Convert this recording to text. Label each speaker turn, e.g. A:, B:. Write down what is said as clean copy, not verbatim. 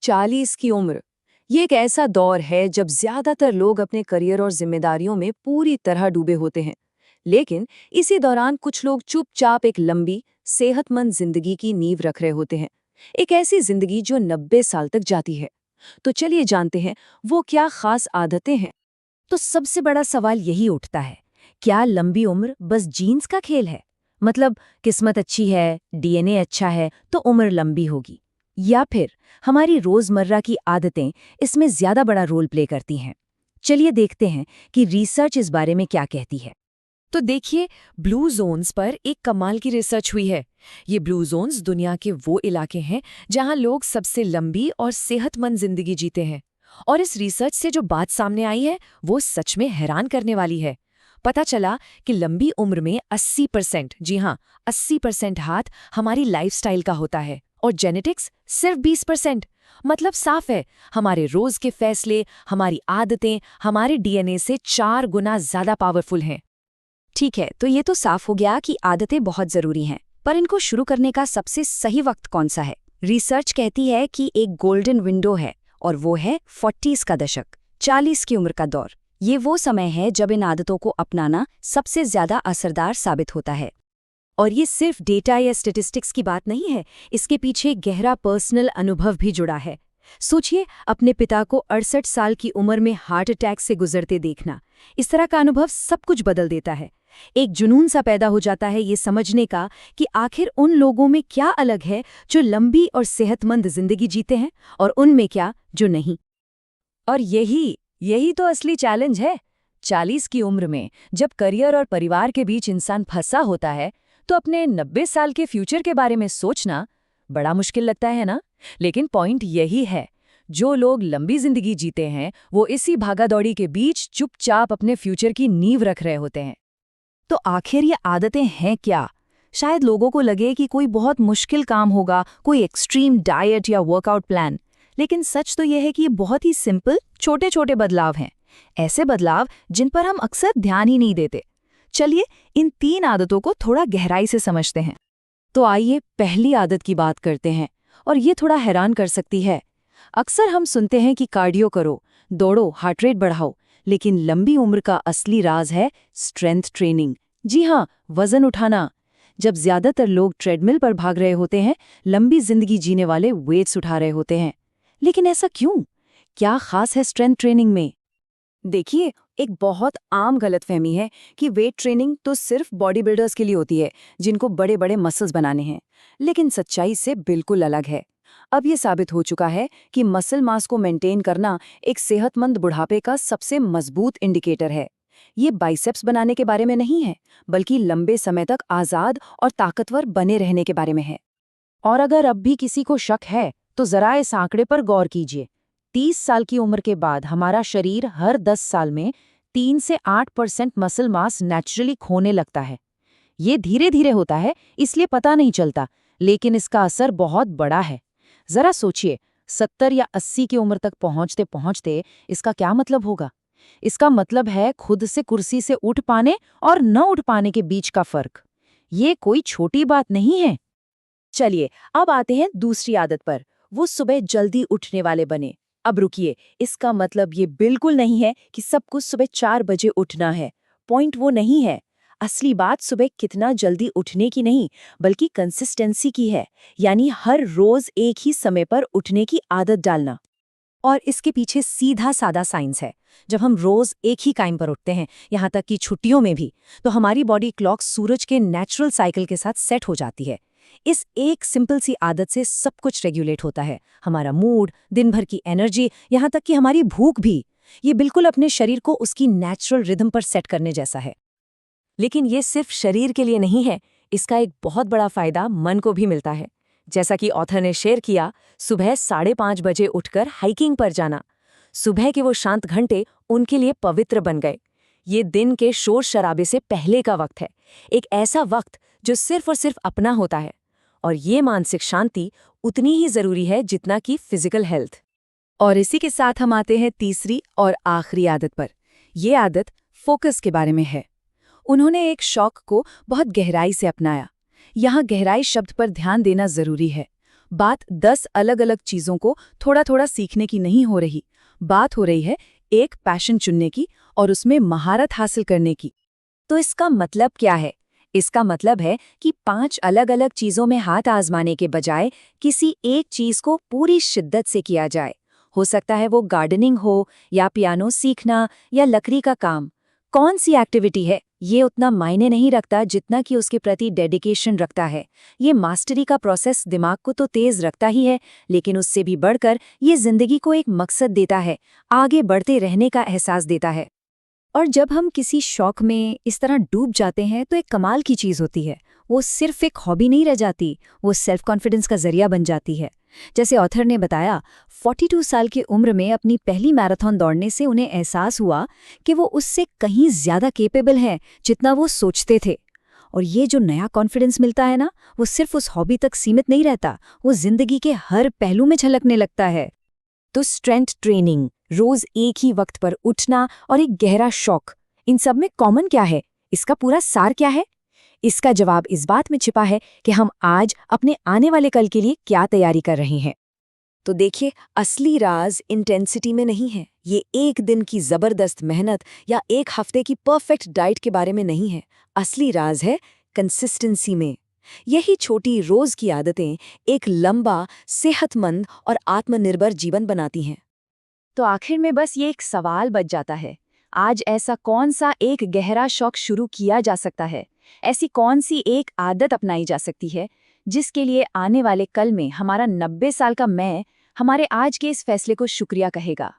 A: 40 की उम्र ये एक ऐसा दौर है जब ज्यादातर लोग अपने करियर और जिम्मेदारियों में पूरी तरह डूबे होते हैं। लेकिन इसी दौरान कुछ लोग चुपचाप एक लंबी, सेहतमंद जिंदगी की नींव रख रहे होते हैं। एक ऐसी जिंदगी जो 90 साल तक जाती है। तो चलिए जानते हैं वो क्या खास आदतें हैं।
B: तो सबसे बड़ा सवाल यही उठता है, क्या लंबी उम्र बस जीन्स का खेल है? मतलब किस्मत अच्छी है, डीएनए अच्छा है तो उम्र लंबी होगी, या फिर हमारी रोजमर्रा की आदतें इसमें ज्यादा बड़ा रोल प्ले करती हैं? चलिए देखते हैं कि रिसर्च इस बारे में क्या कहती है। तो देखिए, ब्लू जोन्स पर एक कमाल की रिसर्च हुई है। ये ब्लू जोन्स दुनिया के वो इलाके हैं जहां लोग सबसे लंबी और सेहतमंद जिंदगी जीते हैं। और इस रिसर्च से जो बात सामने आई है वो सच में हैरान करने वाली है। पता चला कि लंबी उम्र में 80%, जी हाँ, 80% हाथ हमारी लाइफस्टाइल का होता है और जेनेटिक्स सिर्फ 20%। मतलब साफ है, हमारे रोज के फैसले, हमारी आदतें हमारे डीएनए से 4 गुना ज्यादा पावरफुल हैं।
C: ठीक है, तो ये तो साफ हो गया कि आदतें बहुत जरूरी हैं, पर इनको शुरू करने का सबसे सही वक्त कौन सा है? रिसर्च कहती है कि एक गोल्डन विंडो है, और वो है 40s का दशक, 40 की उम्र का दौर। ये वो समय है जब इन आदतों को अपनाना सबसे ज्यादा असरदार साबित होता है। और ये सिर्फ डेटा या स्टैटिस्टिक्स की बात नहीं है, इसके पीछे गहरा पर्सनल अनुभव भी जुड़ा है। सोचिए, अपने पिता को 68 साल की उम्र में हार्ट अटैक से गुजरते देखना। इस तरह का अनुभव सब कुछ बदल देता है। एक जुनून सा पैदा हो जाता है ये समझने का कि आखिर उन लोगों में क्या अलग है जो लंबी और सेहतमंद जिंदगी जीते हैं, और उनमें क्या जो नहीं।
A: और यही तो असली चैलेंज है। 40 की उम्र में जब करियर और परिवार के बीच इंसान फंसा होता है, तो अपने 90 साल के फ्यूचर के बारे में सोचना बड़ा मुश्किल लगता है ना। लेकिन पॉइंट यही है, जो लोग लंबी जिंदगी जीते हैं वो इसी भागादौड़ी के बीच चुपचाप अपने फ्यूचर की नींव रख रहे होते हैं।
C: तो आखिर ये आदतें हैं क्या? शायद लोगों को लगे कि कोई बहुत मुश्किल काम होगा, कोई एक्सट्रीम डाइट या वर्कआउट प्लान। लेकिन सच तो यह है कि ये बहुत ही सिंपल, छोटे छोटे बदलाव हैं। ऐसे बदलाव जिन पर हम अक्सर ध्यान ही नहीं देते। चलिए इन 3 आदतों को थोड़ा गहराई से समझते हैं।
A: तो आइए पहली आदत की बात करते हैं, और ये थोड़ा हैरान कर सकती है। अक्सर हम सुनते हैं कि कार्डियो करो, दौड़ो, हार्ट रेट बढ़ाओ, लेकिन लंबी उम्र का असली राज है स्ट्रेंथ ट्रेनिंग। जी हाँ, वजन उठाना। जब ज्यादातर लोग ट्रेडमिल पर भाग रहे होते हैं, लंबी जिंदगी जीने वाले वेट्स उठा रहे होते हैं। लेकिन ऐसा क्यों? क्या खास है स्ट्रेंथ ट्रेनिंग में? देखिए, एक बहुत आम गलतफहमी है कि वेट ट्रेनिंग तो सिर्फ बॉडी बिल्डर्स के लिए होती है, जिनको बड़े बड़े मसल्स बनाने हैं। लेकिन सच्चाई से बिल्कुल अलग है। अब ये साबित हो चुका है कि मसल मास को मेंटेन करना एक सेहतमंद बुढ़ापे का सबसे मजबूत इंडिकेटर है। ये बाइसेप्स बनाने के बारे में नहीं है, बल्कि लंबे समय तक आज़ाद और ताकतवर बने रहने के बारे में है। और अगर अब भी किसी को शक है, तो जरा इस आंकड़े पर गौर कीजिए। 30 साल की उम्र के बाद हमारा शरीर हर 10 साल में 3 से 8% मसल मास नेचुरली खोने लगता है। ये धीरे धीरे होता है, इसलिए पता नहीं चलता, लेकिन इसका असर बहुत बड़ा है। जरा सोचिए, 70 या 80 की उम्र तक पहुंचते पहुंचते इसका क्या मतलब होगा? इसका मतलब है खुद से कुर्सी से उठ पाने और न उठ पाने के बीच का फर्क। ये कोई छोटी बात नहीं है। चलिए अब आते हैं दूसरी आदत पर, वो सुबह जल्दी उठने वाले बने। अब रुकिए, इसका मतलब ये बिल्कुल नहीं है कि सबको सुबह 4 बजे उठना है। पॉइंट वो नहीं है। असली बात सुबह कितना जल्दी उठने की नहीं, बल्कि कंसिस्टेंसी की है। यानी हर रोज एक ही समय पर उठने की आदत डालना। और इसके पीछे सीधा सादा साइंस है। जब हम रोज एक ही टाइम पर उठते हैं, यहाँ तक कि छुट्टियों में भी, तो हमारी बॉडी क्लॉक सूरज के नेचुरल साइकिल के साथ सेट हो जाती है। इस एक सिंपल सी आदत से सब कुछ रेगुलेट होता है, हमारा मूड, दिन भर की एनर्जी, यहाँ तक कि हमारी भूख भी। ये बिल्कुल अपने शरीर को उसकी नेचुरल रिदम पर सेट करने जैसा है। लेकिन ये सिर्फ शरीर के लिए नहीं है, इसका एक बहुत बड़ा फायदा मन को भी मिलता है। जैसा कि ऑथर ने शेयर किया, सुबह 5:30 बजे उठकर हाइकिंग पर जाना। सुबह के वो शांत घंटे उनके लिए पवित्र बन गए। ये दिन के शोर शराबे से पहले का वक्त है, एक ऐसा वक्त जो सिर्फ और सिर्फ अपना होता है। और ये मानसिक शांति उतनी ही जरूरी है जितना कि फिजिकल हेल्थ। और इसी के साथ हम आते हैं तीसरी और आखिरी आदत पर। ये आदत फोकस के बारे में है। उन्होंने एक शौक को बहुत गहराई से अपनाया। यहाँ गहराई शब्द पर ध्यान देना जरूरी है। बात 10 अलग-अलग चीजों को थोड़ा-थोड़ा सीखने की नहीं हो रही। बात हो रही है एक पैशन चुनने की और उसमें महारत हासिल करने की।
B: तो इसका मतलब क्या है? इसका मतलब है कि 5 अलग-अलग चीजों में हाथ आजमाने के बजाय किसी एक चीज को पूरी शिद्दत से किया जाए। हो सकता है वो गार्डनिंग हो, या पियानो सीखना, या लकड़ी का काम। कौन सी एक्टिविटी है, ये उतना मायने नहीं रखता जितना कि उसके प्रति डेडिकेशन रखता है। ये मास्टरी का प्रोसेस दिमाग को तो तेज रखता ही है, लेकिन उससे भी बढ़कर ये जिंदगी को एक मकसद देता है, आगे बढ़ते रहने का एहसास देता है।
C: और जब हम किसी शौक में इस तरह डूब जाते हैं तो एक कमाल की चीज़ होती है। वो सिर्फ एक हॉबी नहीं रह जाती, वो सेल्फ कॉन्फिडेंस का जरिया बन जाती है। जैसे ऑथर ने बताया, 42 साल की उम्र में अपनी पहली मैराथन दौड़ने से उन्हें एहसास हुआ कि वो उससे कहीं ज़्यादा केपेबल हैं जितना वो सोचते थे। और ये जो नया कॉन्फिडेंस मिलता है ना, वो सिर्फ उस हॉबी तक सीमित नहीं रहता, वो जिंदगी के हर पहलू में झलकने लगता है।
B: तो स्ट्रेंथ ट्रेनिंग, रोज एक ही वक्त पर उठना और एक गहरा शौक, इन सब में कॉमन क्या है? इसका पूरा सार क्या है? इसका जवाब इस बात में छिपा है कि हम आज अपने आने वाले कल के लिए क्या तैयारी कर रहे हैं। तो देखिए, असली राज इंटेंसिटी में नहीं है। ये एक दिन की जबरदस्त मेहनत या एक हफ्ते की परफेक्ट डाइट के बारे में नहीं है। असली राज है कंसिस्टेंसी में। यही छोटी रोज की आदतें एक लंबा, सेहतमंद और आत्मनिर्भर जीवन बनाती हैं। तो आखिर में बस ये एक सवाल बच जाता है, आज ऐसा कौन सा एक गहरा शौक शुरू किया जा सकता है? ऐसी कौन सी एक आदत अपनाई जा सकती है जिसके लिए आने वाले कल में हमारा 90 साल का मैं हमारे आज के इस फैसले को शुक्रिया कहेगा?